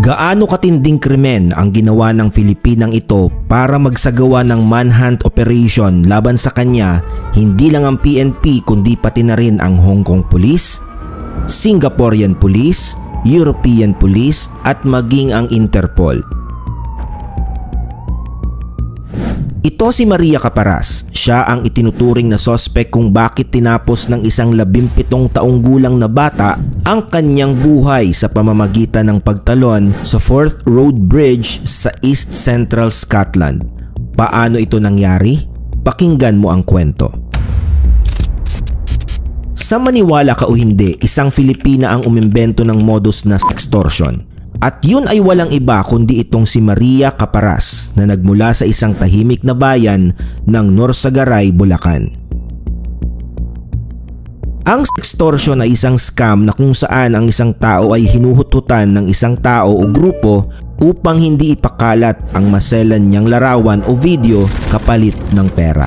Gaano katinding krimen ang ginawa ng Filipinang ito para magsagawa ng manhunt operation laban sa kanya, hindi lang ang PNP kundi pati na rin ang Hong Kong Police, Singaporean Police, European Police at maging ang Interpol. Ito si Maria Caparas. Siya ang itinuturing na sospek kung bakit tinapos ng isang 17 taong gulang na bata ang kanyang buhay sa pamamagitan ng pagtalon sa Forth Road Bridge sa East Central Scotland. Paano ito nangyari? Pakinggan mo ang kwento. Sa maniwala ka o hindi, isang Filipina ang umimbento ng modus na extortion. At yun ay walang iba kundi itong si Maria Caparas na nagmula sa isang tahimik na bayan ng Norsagaray, Bulacan. Ang extortion ay isang scam na kung saan ang isang tao ay hinuhututan ng isang tao o grupo upang hindi ipakalat ang maselan niyang larawan o video kapalit ng pera.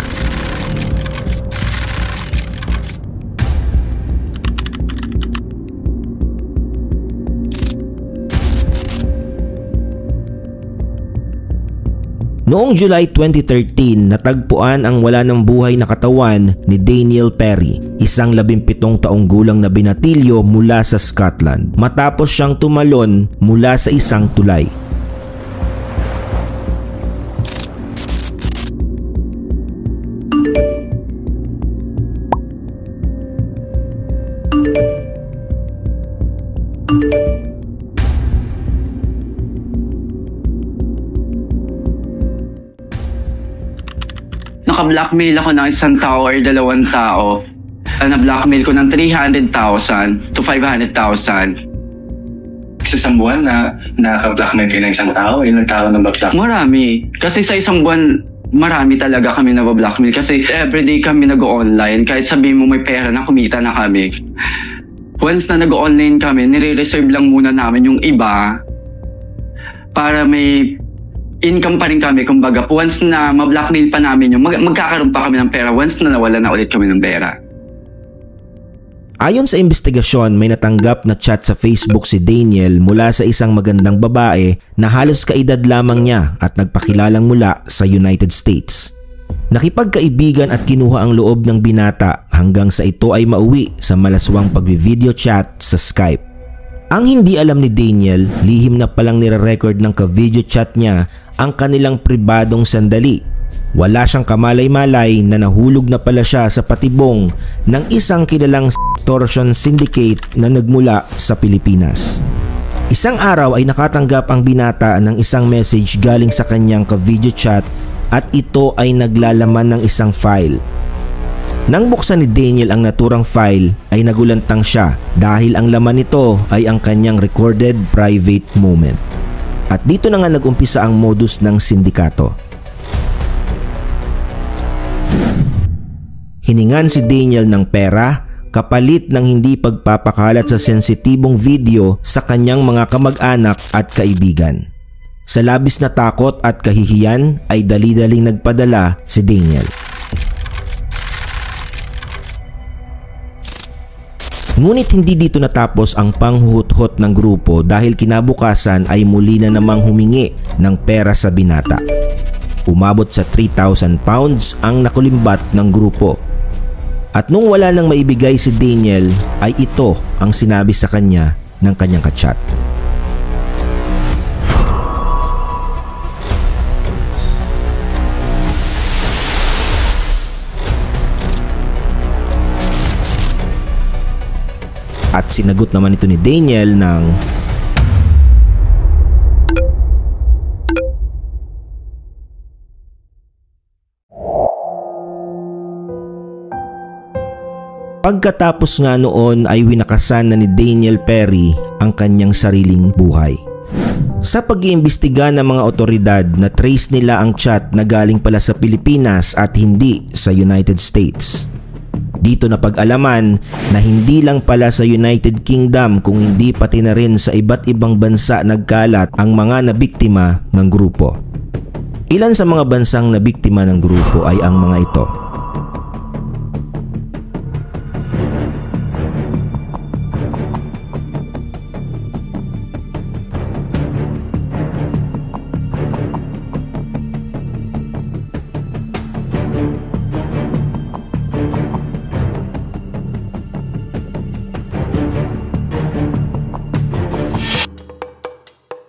Noong July 2013, natagpuan ang wala ng buhay na katawan ni Daniel Perry, isang 17 taong gulang na binatilyo mula sa Scotland, matapos siyang tumalon mula sa isang tulay. Naka-blackmail ako ng isang tao or 2 tao. Na-blackmail ko ng 300,000 to 500,000. Sa isang buwan na nakaka-blackmail kayo ng isang tao, ilang tao na ba-blackmail? Marami. Kasi sa isang buwan, marami talaga kami na blackmail. Kasi everyday kami nag-online. Kahit sabihin mo may pera na, kumita na kami. Once na nag-online kami, nire-reserve lang muna namin yung iba para may income pa rin kami. Kumbaga, once na ma-blackmail pa namin yung magkakaroon pa kami ng pera once na nawala na ulit kami ng pera. Ayon sa investigasyon, may natanggap na chat sa Facebook si Daniel mula sa isang magandang babae na halos kaedad lamang niya at nagpakilalang mula sa United States. Nakipagkaibigan at kinuha ang loob ng binata hanggang sa ito ay mauwi sa malaswang pag-video chat sa Skype. Ang hindi alam ni Daniel, lihim na palang nire-record ng ka-video chat niya ang kanilang pribadong sandali. Wala siyang kamalay-malay na nahulog na pala siya sa patibong ng isang kilalang extortion syndicate na nagmula sa Pilipinas. Isang araw ay nakatanggap ang binata ng isang message galing sa kanyang ka-video chat at ito ay naglalaman ng isang file. Nang buksan ni Daniel ang naturang file ay nagulantang siya dahil ang laman nito ay ang kanyang recorded private moment. At dito na nga nag-umpisa ang modus ng sindikato. Hiningan si Daniel ng pera kapalit ng hindi pagpapakalat sa sensitibong video sa kanyang mga kamag-anak at kaibigan. Sa labis na takot at kahihiyan ay dali-daling nagpadala si Daniel. Ngunit hindi dito natapos ang panghuhut-hut ng grupo dahil kinabukasan ay muli na namang humingi ng pera sa binata. Umabot sa 3,000 pounds ang nakulimbat ng grupo. At nung wala nang maibigay si Daniel ay ito ang sinabi sa kanya ng kanyang kachat. At sinagot naman ito ni Daniel ng pagkatapos nga noon ay winakasan na ni Daniel Perry ang kanyang sariling buhay. Sa pag-iimbestiga ng mga otoridad na trace nila ang chat na galing pala sa Pilipinas at hindi sa United States. Dito na pag-alaman na hindi lang pala sa United Kingdom kung hindi pati na rin sa iba't ibang bansa nagkalat ang mga nabiktima ng grupo. Ilan sa mga bansang nabiktima ng grupo ay ang mga ito.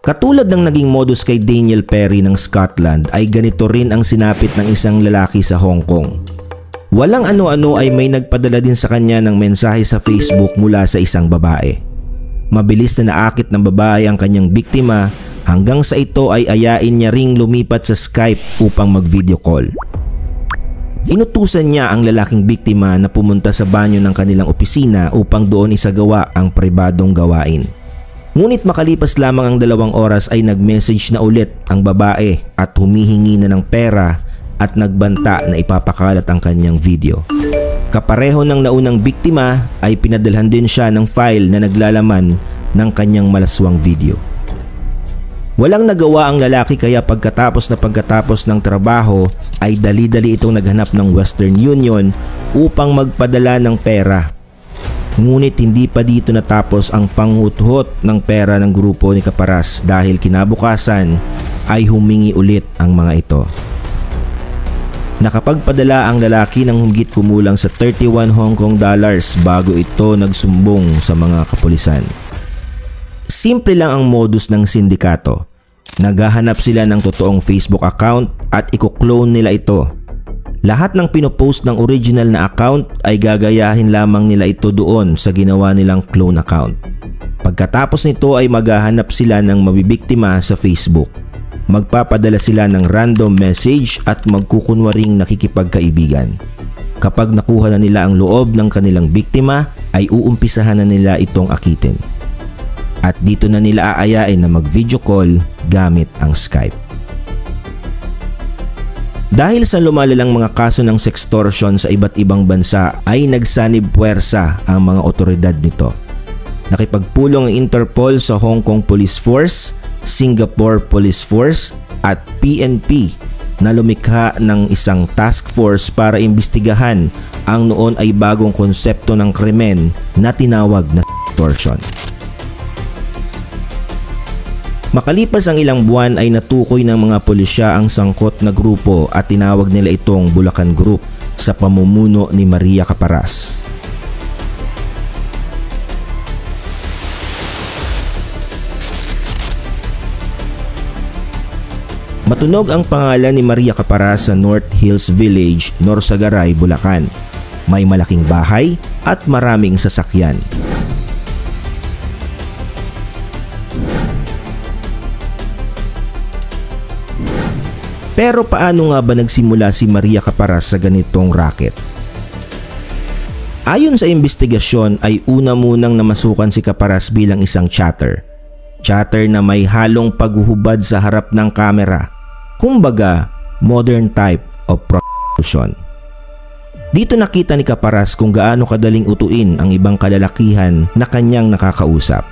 Katulad ng naging modus kay Daniel Perry ng Scotland ay ganito rin ang sinapit ng isang lalaki sa Hong Kong. Walang ano-ano ay may nagpadala din sa kanya ng mensahe sa Facebook mula sa isang babae. Mabilis na naakit ng babae ang kanyang biktima hanggang sa ito ay ayain niya ring lumipat sa Skype upang mag-video call. Inutusan niya ang lalaking biktima na pumunta sa banyo ng kanilang opisina upang doon isagawa ang pribadong gawain. Ngunit makalipas lamang ang 2 oras ay nag-message na ulit ang babae at humihingi na ng pera at nagbanta na ipapakalat ang kanyang video. Kapareho ng naunang biktima ay pinadalhan din siya ng file na naglalaman ng kanyang malaswang video. Walang nagawa ang lalaki kaya pagkatapos ng trabaho ay dali-dali itong naghanap ng Western Union upang magpadala ng pera. Ngunit hindi pa dito natapos ang panghuthot ng pera ng grupo ni Caparas dahil kinabukasan ay humingi ulit ang mga ito. Nakapagpadala ang lalaki ng humigit kumulang sa 31 Hong Kong dollars bago ito nagsumbong sa mga kapulisan. Simple lang ang modus ng sindikato. Naghahanap sila ng totoong Facebook account at i-clone nila ito. Lahat ng pinopost ng original na account ay gagayahin lamang nila ito doon sa ginawa nilang clone account. Pagkatapos nito ay maghahanap sila ng mabibiktima sa Facebook. Magpapadala sila ng random message at magkukunwaring nakikipagkaibigan. Kapag nakuha na nila ang loob ng kanilang biktima ay uumpisahan na nila itong akitin. At dito na nila aayain na mag-video call gamit ang Skype. Dahil sa lumalalang mga kaso ng sextortion sa iba't ibang bansa ay nagsanib puwersa ang mga otoridad nito. Nakipagpulong ang Interpol sa Hong Kong Police Force, Singapore Police Force at PNP na lumikha ng isang task force para imbestigahan ang noon ay bagong konsepto ng krimen na tinawag na sextortion. Makalipas ang ilang buwan ay natukoy ng mga pulisya ang sangkot na grupo at tinawag nila itong Bulacan Group sa pamumuno ni Maria Caparas. Matunog ang pangalan ni Maria Caparas sa North Hills Village, Norsagaray, Bulacan. May malaking bahay at maraming sasakyan. Pero paano nga ba nagsimula si Maria Caparas sa ganitong racket? Ayon sa investigasyon ay una munang namasukan si Caparas bilang isang chatter. Chatter na may halong paghuhubad sa harap ng kamera. Kumbaga, modern type of prostitution. Dito nakita ni Caparas kung gaano kadaling utuin ang ibang kalalakihan na kanyang nakakausap.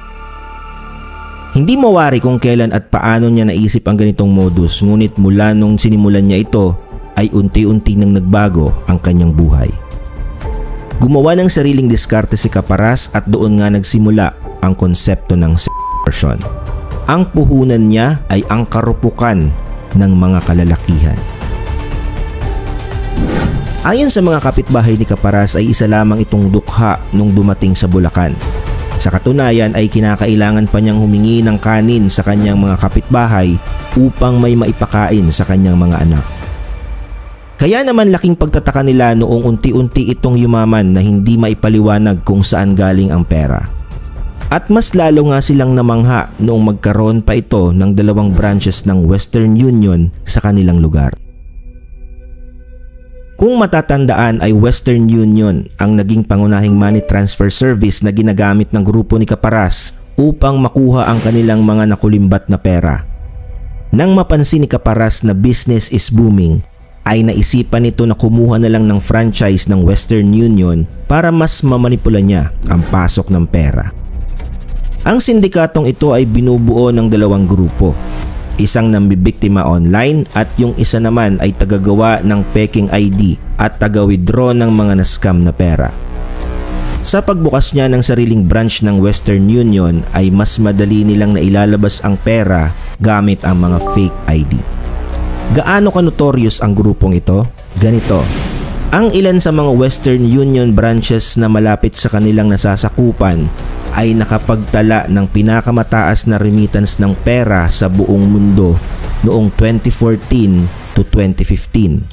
Hindi mawari kung kailan at paano niya naisip ang ganitong modus, ngunit mula nung sinimulan niya ito ay unti-unti nang nagbago ang kanyang buhay. Gumawa ng sariling diskarte si Caparas at doon nga nagsimula ang konsepto ng sextortion. Ang puhunan niya ay ang karupukan ng mga kalalakihan. Ayon sa mga kapitbahay ni Caparas ay isa lamang itong dukha nung dumating sa Bulacan. Sa katunayan ay kinakailangan pa niyang humingi ng kanin sa kanyang mga kapitbahay upang may maipakain sa kanyang mga anak. Kaya naman laking pagtataka nila noong unti-unti itong yumaman na hindi maipaliwanag kung saan galing ang pera. At mas lalo nga silang namangha noong magkaroon pa ito ng 2 branches ng Western Union sa kanilang lugar. Kung matatandaan ay Western Union ang naging pangunahing money transfer service na ginagamit ng grupo ni Caparas upang makuha ang kanilang mga nakulimbat na pera. Nang mapansin ni Caparas na business is booming, ay naisipan nito na kumuha na lang ng franchise ng Western Union para mas mamanipula niya ang pasok ng pera. Ang sindikatong ito ay binubuo ng 2 grupo. Isang nambibiktima online at yung isa naman ay tagagawa ng peking ID at taga-withdraw ng mga na-scam na pera. Sa pagbukas niya ng sariling branch ng Western Union ay mas madali nilang nailalabas ang pera gamit ang mga fake ID. Gaano ka-notorious ang grupong ito? Ganito. Ang ilan sa mga Western Union branches na malapit sa kanilang nasasakupan ay nakapagtala ng pinakamataas na remittance ng pera sa buong mundo noong 2014 to 2015.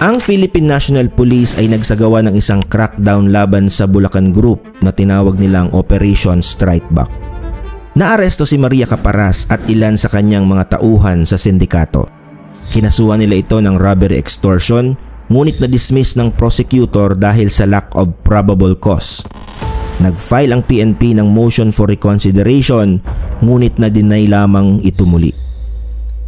Ang Philippine National Police ay nagsagawa ng isang crackdown laban sa Bulacan Group na tinawag nilang Operation Strike Back. Naaresto si Maria Caparas at ilan sa kanyang mga tauhan sa sindikato. Kinasuhan nila ito ng robbery extortion, ngunit na-dismiss ng prosecutor dahil sa lack of probable cause. Nag-file ang PNP ng motion for reconsideration, ngunit na-deny lamang ito muli.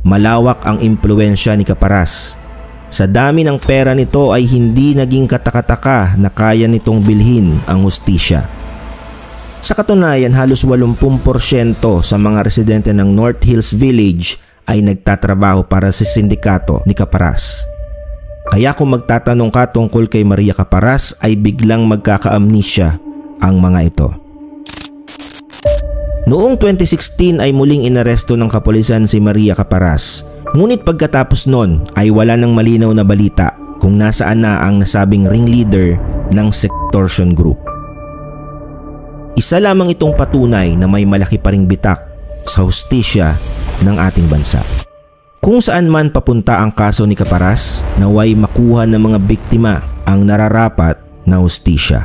Malawak ang impluwensya ni Caparas. Sa dami ng pera nito ay hindi naging katakataka na kaya nitong bilhin ang hustisya. Sa katunayan, halos 80% sa mga residente ng North Hills Village ay nagtatrabaho para sa sindikato ni Caparas. Kaya kung magtatanong ka tungkol kay Maria Caparas ay biglang magkaka-amnesia ang mga ito. Noong 2016 ay muling inaresto ng kapulisan si Maria Caparas. Ngunit pagkatapos nun ay wala nang malinaw na balita kung nasaan na ang nasabing ringleader ng extortion group. Isa lamang itong patunay na may malaki pa ring bitak sa hustisya ng ating bansa. Kung saan man papunta ang kaso ni Caparas, naway makuha ng mga biktima ang nararapat na hustisya.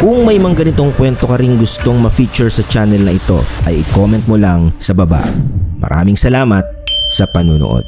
Kung may mga ganitong kwento ka ring gustong ma-feature sa channel na ito, ay i-comment mo lang sa baba. Maraming salamat sa panunood.